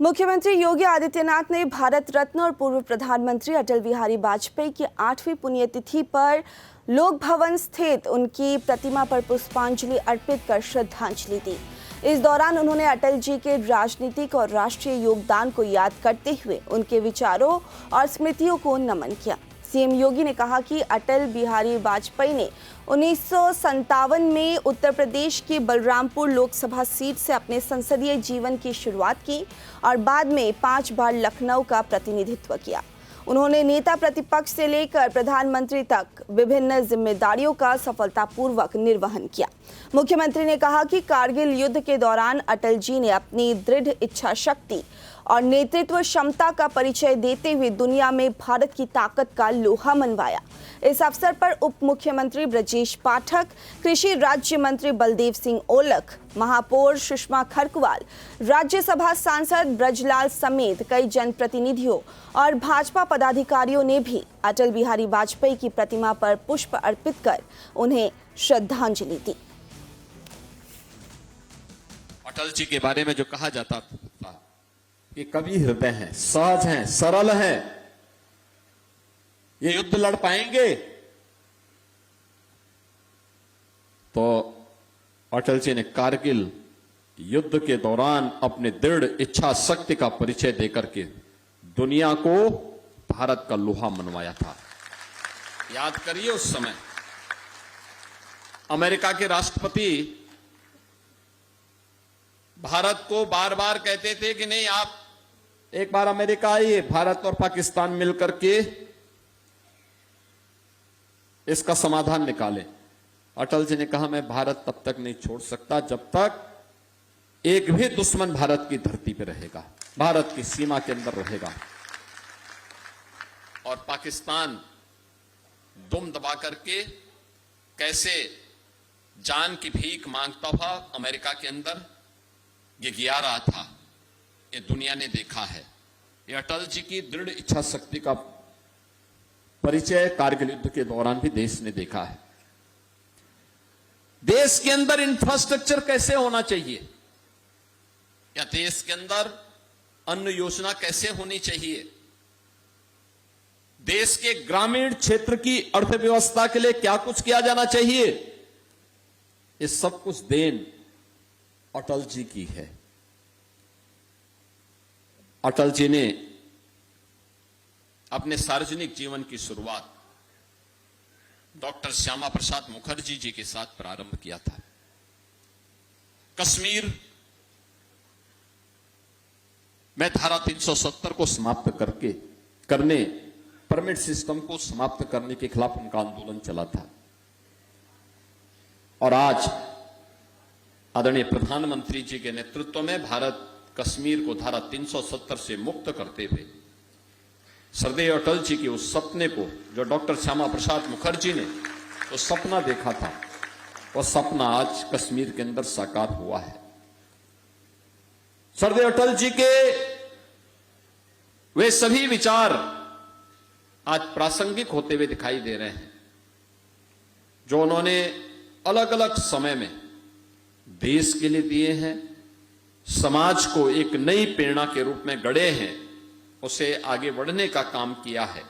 मुख्यमंत्री योगी आदित्यनाथ ने भारत रत्न और पूर्व प्रधानमंत्री अटल बिहारी वाजपेयी की 8वीं पुण्यतिथि पर लोक भवन स्थित उनकी प्रतिमा पर पुष्पांजलि अर्पित कर श्रद्धांजलि दी। इस दौरान उन्होंने अटल जी के राजनीतिक और राष्ट्रीय योगदान को याद करते हुए उनके विचारों और स्मृतियों को नमन किया। सीएम योगी ने कहा कि अटल बिहारी वाजपेयी ने 1957 में उत्तर प्रदेश की बलरामपुर लोकसभा सीट से अपने संसदीय जीवन की शुरुआत की और बाद में 5 बार लखनऊ का प्रतिनिधित्व किया। उन्होंने नेता प्रतिपक्ष से लेकर प्रधानमंत्री तक विभिन्न जिम्मेदारियों का सफलतापूर्वक निर्वहन किया। मुख्यमंत्री ने कहा कि कारगिल युद्ध के दौरान अटल जी ने अपनी दृढ़ इच्छा शक्ति और नेतृत्व क्षमता का परिचय देते हुए दुनिया में भारत की ताकत का लोहा मनवाया। इस अवसर पर उप मुख्यमंत्री ब्रजेश पाठक, कृषि राज्य मंत्री बलदेव सिंह ओलख, महापौर सुषमा खरकवाल, राज्यसभा सांसद ब्रजलाल समेत कई जनप्रतिनिधियों और भाजपा पदाधिकारियों ने भी अटल बिहारी वाजपेयी की प्रतिमा पर पुष्प अर्पित कर उन्हें श्रद्धांजलि दी। अटल जी के बारे में जो कहा जाता था कि कवि हृदय हैं, सहज हैं, सरल हैं, ये युद्ध लड़ पाएंगे, तो अटल जी ने कारगिल युद्ध के दौरान अपने दृढ़ इच्छा शक्ति का परिचय देकर के दुनिया को भारत का लोहा मनवाया था। याद करिए, उस समय अमेरिका के राष्ट्रपति भारत को बार बार कहते थे कि नहीं, आप एक बार अमेरिका आइए, भारत और पाकिस्तान मिलकर के इसका समाधान निकालें। अटल जी ने कहा, मैं भारत तब तक नहीं छोड़ सकता जब तक एक भी दुश्मन भारत की धरती पर रहेगा, भारत की सीमा के अंदर रहेगा। और पाकिस्तान दुम दबा करके कैसे जान की भीख मांगता था अमेरिका के अंदर, ये गिरा रहा था, ये दुनिया ने देखा है। ये अटल जी की दृढ़ इच्छा शक्ति का परिचय कारगिल युद्ध के दौरान भी देश ने देखा है। देश के अंदर इंफ्रास्ट्रक्चर कैसे होना चाहिए, या देश के अंदर अन्न योजना कैसे होनी चाहिए, देश के ग्रामीण क्षेत्र की अर्थव्यवस्था के लिए क्या कुछ किया जाना चाहिए, ये सब कुछ देन अटल जी की है। अटल जी ने अपने सार्वजनिक जीवन की शुरुआत डॉक्टर श्यामा प्रसाद मुखर्जी जी के साथ प्रारंभ किया था। कश्मीर में धारा 370 को समाप्त करने परमिट सिस्टम को समाप्त करने के खिलाफ उनका आंदोलन चला था। और आज आदरणीय प्रधानमंत्री जी के नेतृत्व में भारत कश्मीर को धारा 370 से मुक्त करते हुए श्रद्धेय अटल जी के उस सपने को, जो डॉक्टर श्यामा प्रसाद मुखर्जी ने वो सपना देखा था, वो सपना आज कश्मीर के अंदर साकार हुआ है। श्रद्धेय अटल जी के वे सभी विचार आज प्रासंगिक होते हुए दिखाई दे रहे हैं, जो उन्होंने अलग अलग समय में देश के लिए दिए हैं, समाज को एक नई प्रेरणा के रूप में गढ़े हैं, उसे आगे बढ़ने का काम किया है।